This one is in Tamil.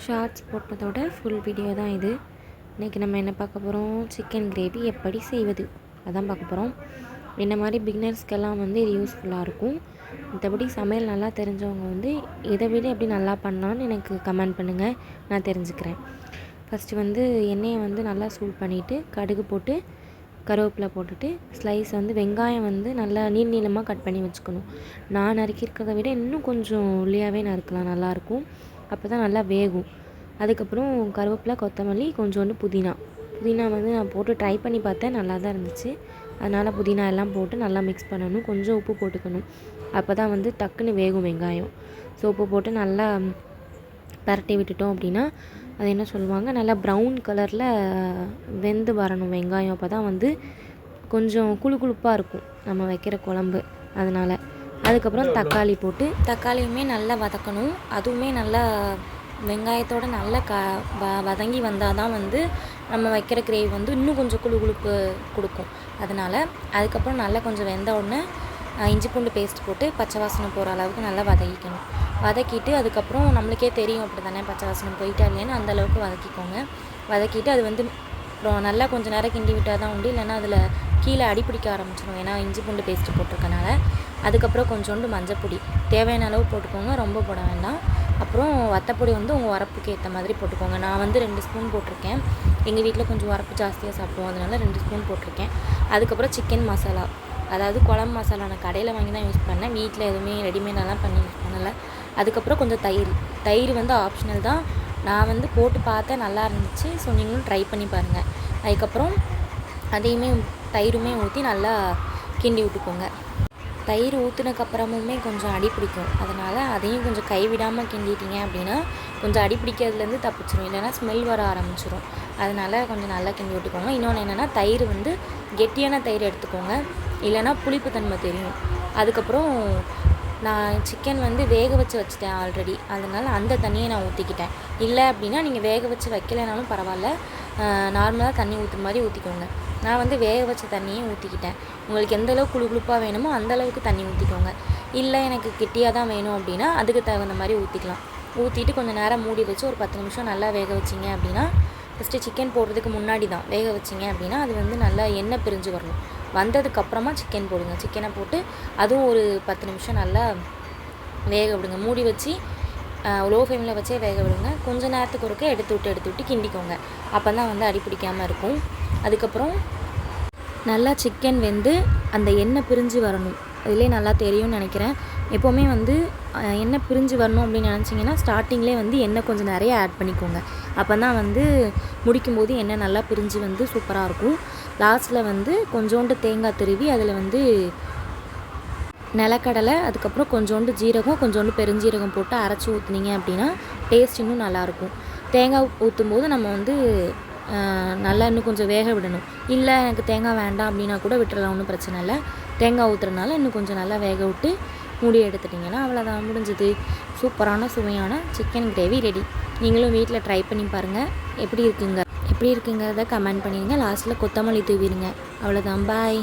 ஷார்ட்ஸ் போட்டதோட ஃபுல் வீடியோ தான் இது. இன்றைக்கி நம்ம என்ன பார்க்க போகிறோம், சிக்கன் கிரேவி எப்படி செய்வது அதான் பார்க்க போகிறோம். என்ன மாதிரி பிகினர்ஸ்க்கெல்லாம் வந்து இது யூஸ்ஃபுல்லாக இருக்கும். மற்றபடி சமையல் நல்லா தெரிஞ்சவங்க வந்து இதை விட எப்படி நல்லா பண்ணலான்னு எனக்கு கமெண்ட் பண்ணுங்கள், நான் தெரிஞ்சுக்கிறேன். ஃபஸ்ட்டு வந்து எண்ணெயை வந்து நல்லா சூடு பண்ணிவிட்டு கடுகு போட்டு கருவேப்பிலை போட்டுட்டு ஸ்லைஸ் வந்து வெங்காயம் வந்து நல்லா நீள் நீளமாக கட் பண்ணி வச்சுக்கணும். நான் நறுக்கியிருக்கிறத விட இன்னும் கொஞ்சம் ஒல்லியாகவே நறுக்கலாம், நல்லாயிருக்கும். அப்போ தான் நல்லா வேகும். அதுக்கப்புறம் கருவேப்பிலை, கொத்தமல்லி, கொஞ்சோண்டு புதினா வந்து நான் போட்டு ட்ரை பண்ணி பார்த்தேன், நல்லா தான் இருந்துச்சு. அதனால் புதினா எல்லாம் போட்டு நல்லா மிக்ஸ் பண்ணணும். கொஞ்சம் உப்பு போட்டுக்கணும், அப்போ தான் வந்து டக்குன்னு வேகும் வெங்காயம். ஸோ உப்பு போட்டு நல்லா பரட்டி விட்டுட்டோம் அப்படின்னா அது என்ன சொல்லுவாங்க, நல்லா ப்ரௌன் கலரில் வெந்து வரணும் வெங்காயம். அப்போ தான் வந்து கொஞ்சம் குழுப்பாக இருக்கும் நம்ம வைக்கிற குழம்பு. அதனால் அதுக்கப்புறம் தக்காளி போட்டு தக்காளியுமே நல்லா வதக்கணும். அதுவுமே நல்லா வெங்காயத்தோடு நல்லா வதங்கி வந்தால் தான் வந்து நம்ம வைக்கிற கிரேவி வந்து இன்னும் கொஞ்சம் குழுப்பு கொடுக்கும். அதனால் அதுக்கப்புறம் நல்லா கொஞ்சம் வெந்த உடனே இஞ்சி பூண்டு பேஸ்ட் போட்டு பச்சை வாசனை போகிற அளவுக்கு நல்லா வதக்கிக்கணும். வதக்கிட்டு அதுக்கப்புறம் நம்மளுக்கே தெரியும் அப்படி தானே பச்சை வாசனை போயிட்டா இல்லையான்னு அந்தளவுக்கு வதக்கிக்கோங்க. வதக்கிட்டு அது வந்து நல்லா கொஞ்சம் நேரம் கிண்டி விட்டால் தான் உண்டு, இல்லைன்னா அதில் கீழே அடிப்பிடிக்க ஆரம்பிச்சிடும், ஏன்னா இஞ்சி பூண்டு பேஸ்ட்டு போட்டிருக்கனால. அதுக்கப்புறம் கொஞ்சோண்டு மஞ்சப்பொடி தேவையான அளவு போட்டுக்கோங்க, ரொம்ப போட வேண்டாம். அப்புறம் வத்தப்பொடி வந்து உங்கள் உரப்புக்கு ஏற்ற மாதிரி போட்டுக்கோங்க. நான் வந்து 2 ஸ்பூன் போட்டிருக்கேன். எங்கள் வீட்டில் கொஞ்சம் உரப்பு ஜாஸ்தியாக சாப்பிடுவோம், அதனால் 2 ஸ்பூன் போட்டிருக்கேன். அதுக்கப்புறம் சிக்கன் மசாலா, அதாவது குழம்பு மசாலா நான் கடையில் வாங்கி தான் யூஸ் பண்ணேன், வீட்டில் எதுவுமே ரெடிமேடெல்லாம் பண்ணி யூஸ் பண்ணலை. அதுக்கப்புறம் கொஞ்சம் தயிர் வந்து ஆப்ஷனல் தான், நான் வந்து போட்டு பார்த்தேன், நல்லா இருந்துச்சு. ஸோ நீங்களும் ட்ரை பண்ணி பாருங்கள். அதுக்கப்புறம் அதையுமே தயிருமே ஊற்றி நல்லா கிண்டி விட்டுக்கோங்க. தயிர் ஊற்றுனதுக்கப்புறமுமே கொஞ்சம் அடி பிடிக்கும், அதனால் அதையும் கொஞ்சம் கைவிடாமல் கிண்டிட்டீங்க அப்படின்னா கொஞ்சம் அடி பிடிக்கிறதுலேருந்து தப்பிச்சிடும், இல்லைன்னா ஸ்மெல் வர ஆரம்பிச்சிடும். அதனால் கொஞ்சம் நல்லா கிண்டி விட்டுக்கோங்க. இன்னொன்று என்னென்னா, தயிர் வந்து கெட்டியான தயிர் எடுத்துக்கோங்க, இல்லைன்னா புளிப்பு தன்மை தெரியும். அதுக்கப்புறம் நான் சிக்கன் வந்து வேக வச்சுட்டேன் ஆல்ரெடி, அதனால் அந்த தண்ணியை நான் ஊற்றிக்கிட்டேன். இல்லை அப்படின்னா நீங்கள் வேக வச்சு வைக்கலைனாலும் பரவாயில்ல, நார்மலாக தண்ணி ஊற்றுற மாதிரி ஊற்றிக்கோங்க. நான் வந்து வேக வச்ச தண்ணியை ஊற்றிக்கிட்டேன். உங்களுக்கு எந்தளவுக்கு குழுப்பாக வேணுமோ அந்தளவுக்கு தண்ணி ஊற்றிக்கோங்க. இல்லை எனக்கு கெட்டியாக தான் வேணும் அப்படின்னா அதுக்கு தகுந்த மாதிரி ஊற்றிக்கலாம். ஊற்றிட்டு கொஞ்சம் நேரம் மூடி வச்சு ஒரு 10 நிமிஷம் நல்லா வேக வச்சிங்க அப்படின்னா, ஃபஸ்ட்டு சிக்கன் போடுறதுக்கு முன்னாடி தான் வேக வச்சிங்க அப்படின்னா அது வந்து நல்லா எண்ணெய் பிரிஞ்சு வரணும். வந்ததுக்கப்புறமா சிக்கன் போடுங்க. சிக்கனை போட்டு அதுவும் ஒரு 10 நிமிஷம் நல்லா வேக விடுங்க. மூடி வச்சு லோ ஃப்ளேமில் வச்சே வேக விடுங்க. கொஞ்சம் நேரத்துக்கு ஒருக்க எடுத்து விட்டு கிண்டிக்கோங்க. அப்போ தான் வந்து அடி பிடிக்காமல் இருக்கும். அதுக்கப்புறம் நல்லா சிக்கன் வெந்து அந்த எண்ணெய் பிரிஞ்சு வரணும், அதிலே நல்லா தெரியும்னு நினைக்கிறேன். எப்போவுமே வந்து எண்ணெய் பிரிஞ்சு வரணும் அப்படின்னு நினச்சிங்கன்னா ஸ்டார்டிங்லேயே வந்து எண்ணெய் கொஞ்சம் நிறைய ஆட் பண்ணிக்கோங்க. அப்போ தான் வந்து முடிக்கும்போது எண்ணெய் நல்லா பிரிஞ்சு வந்து சூப்பராக இருக்கும். லாஸ்ட்டில் வந்து கொஞ்சோண்டு தேங்காய் துருவி அதில் வந்து நிலக்கடலை, அதுக்கப்புறம் கொஞ்சோண்டு ஜீரகம், கொஞ்சோண்டு பெருஞ்சீரகம் போட்டு அரைச்சி ஊற்றுனீங்க அப்படின்னா டேஸ்ட் இன்னும் நல்லாயிருக்கும். தேங்காய் ஊற்றும் போது நம்ம வந்து நல்லா இன்னும் கொஞ்சம் வேக விடணும். இல்லை எனக்கு தேங்காய் வேண்டாம் அப்படின்னா கூட விட்டுறலாம், ஒன்றும் பிரச்சனை இல்லை. தேங்காய் ஊற்றுறதுனால இன்னும் கொஞ்சம் நல்லா வேக விட்டு மூடி எடுத்துட்டிங்கன்னா அவ்வளோதான், முடிஞ்சது. சூப்பரான சுவையான சிக்கன் கிரேவி ரெடி. நீங்களும் வீட்டில் ட்ரை பண்ணி பாருங்கள். எப்படி இருக்குங்கிறத கமெண்ட் பண்ணிடுங்க. லாஸ்ட்டில் கொத்தமல்லி தூவிடுங்க. அவ்வளோதான், பாய்.